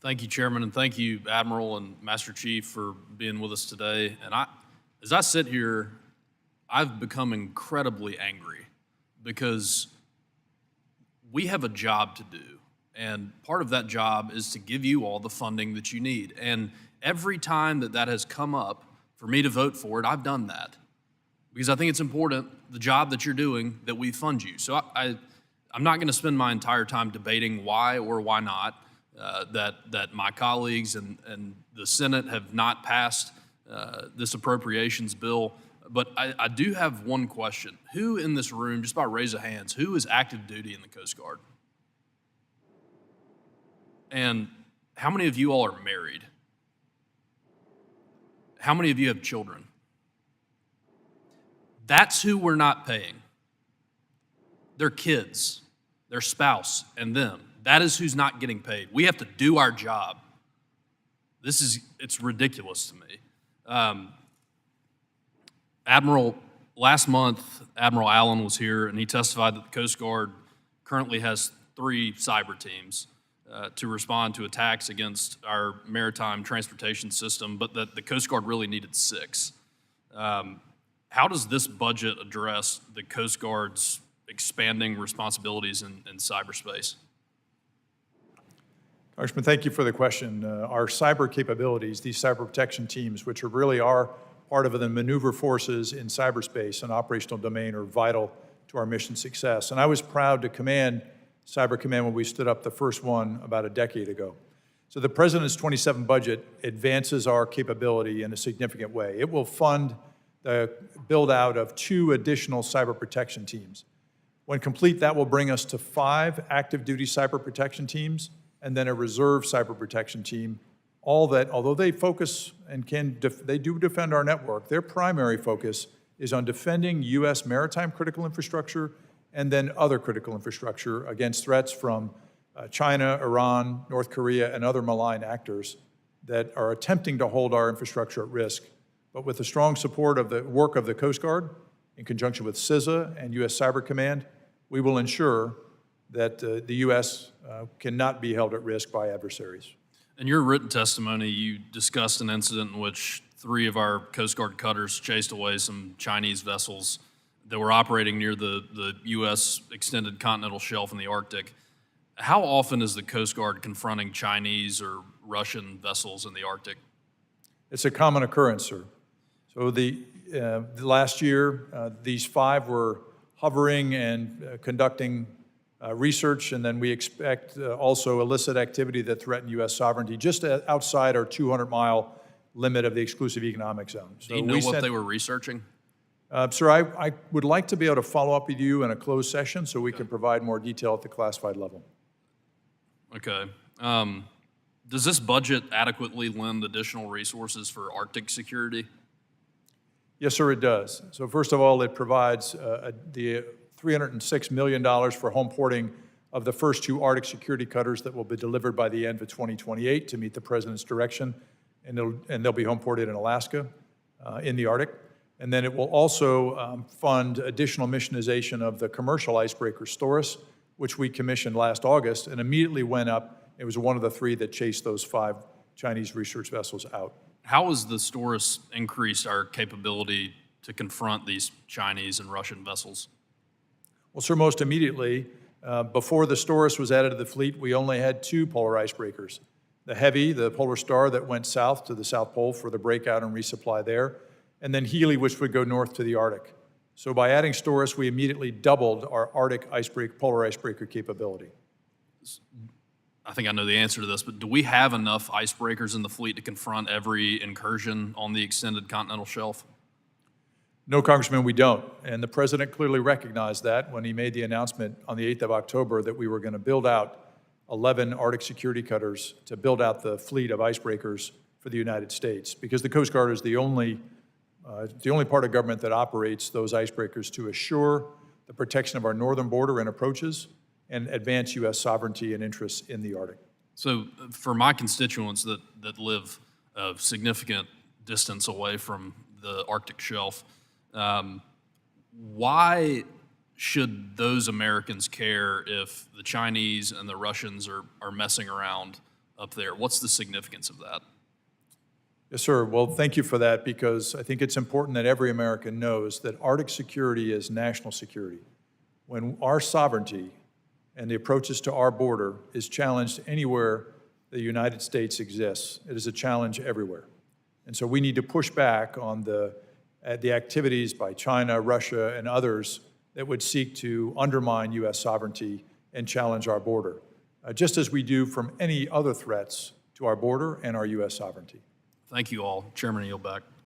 Thank you, Chairman, and thank you, Admiral and Master Chief, for being with us today. And as I sit here, I've become incredibly angry because we have a job to do. And part of that job is to give you all the funding that you need. And every time that has come up for me to vote for it, I've done that. Because I think it's important, the job that you're doing, that we fund you. So I'm not going to spend my entire time debating why or why not that my colleagues and the Senate have not passed this appropriations bill. But I do have one question. Who in this room, just by raise of hands, who is active duty in the Coast Guard? And how many of you all are married? How many of you have children? That's who we're not paying. Their kids, their spouse, and them. That is who's not getting paid. We have to do our job. It's ridiculous to me. Admiral, last month, Admiral Allen was here, and he testified that the Coast Guard currently has 3 cyber teams to respond to attacks against our maritime transportation system, but that the Coast Guard really needed 6. How does this budget address the Coast Guard's expanding responsibilities in cyberspace? Congressman, thank you for the question. Our cyber capabilities, these cyber protection teams, which really are part of the maneuver forces in cyberspace and operational domain, are vital to our mission success. And I was proud to command Cyber Command when we stood up the first one about a decade ago. So the President's 27 budget advances our capability in a significant way. It will fund the build-out of 2 additional cyber protection teams. When complete, that will bring us to 5 active duty cyber protection teams and then a reserve cyber protection team, all that, although they focus and they do defend our network, their primary focus is on defending U.S. maritime critical infrastructure and then other critical infrastructure against threats from China, Iran, North Korea, and other malign actors that are attempting to hold our infrastructure at risk. But with the strong support of the work of the Coast Guard, in conjunction with CISA and U.S. Cyber Command, we will ensure that the U.S. Cannot be held at risk by adversaries. In your written testimony, you discussed an incident in which 3 of our Coast Guard cutters chased away some Chinese vessels that were operating near the U.S. extended continental shelf in the Arctic. How often is the Coast Guard confronting Chinese or Russian vessels in the Arctic? It's a common occurrence, sir. So the last year, these 5 were hovering and conducting research, and then we expect also illicit activity that threaten U.S. sovereignty just outside our 200-mile limit of the exclusive economic zone. So do you know what they were researching? Sir, I would like to be able to follow up with you in a closed session so we can provide more detail at the classified level. Okay. Does this budget adequately lend additional resources for Arctic security? Yes, sir, it does. So first of all, it provides the $306 million for home porting of the first 2 Arctic security cutters that will be delivered by the end of 2028 to meet the President's direction, and they'll be home ported in Alaska, in the Arctic. And then it will also fund additional missionization of the commercial icebreaker Storus, which we commissioned last August and immediately went up. It was one of the 3 that chased those 5 Chinese research vessels out. How has the Storus increased our capability to confront these Chinese and Russian vessels? Well, sir, most immediately, before the Storus was added to the fleet, we only had 2 polar icebreakers. The Heavy, the Polar Star that went south to the South Pole for the breakout and resupply there, and then Healy, which would go north to the Arctic. So by adding Storus, we immediately doubled our Arctic polar icebreaker capability. I think I know the answer to this, but do we have enough icebreakers in the fleet to confront every incursion on the extended continental shelf? No, Congressman, we don't. And the President clearly recognized that when he made the announcement on the 8th of October that we were going to build out 11 Arctic security cutters to build out the fleet of icebreakers for the United States, because the Coast Guard is the only part of government that operates those icebreakers to assure the protection of our northern border and approaches and advance U.S. sovereignty and interests in the Arctic. So for my constituents that live a significant distance away from the Arctic shelf, why should those Americans care if the Chinese and the Russians are messing around up there. What's the significance of that? Yes, sir. Well, thank you for that, because I think it's important that every American knows that Arctic security is national security. When our sovereignty and the approaches to our border is challenged anywhere the United States exists, it is a challenge everywhere. And so we need to push back on the activities by China, Russia, and others that would seek to undermine U.S. sovereignty and challenge our border, just as we do from any other threats to our border and our U.S. sovereignty. Thank you all. Chairman, I yield back.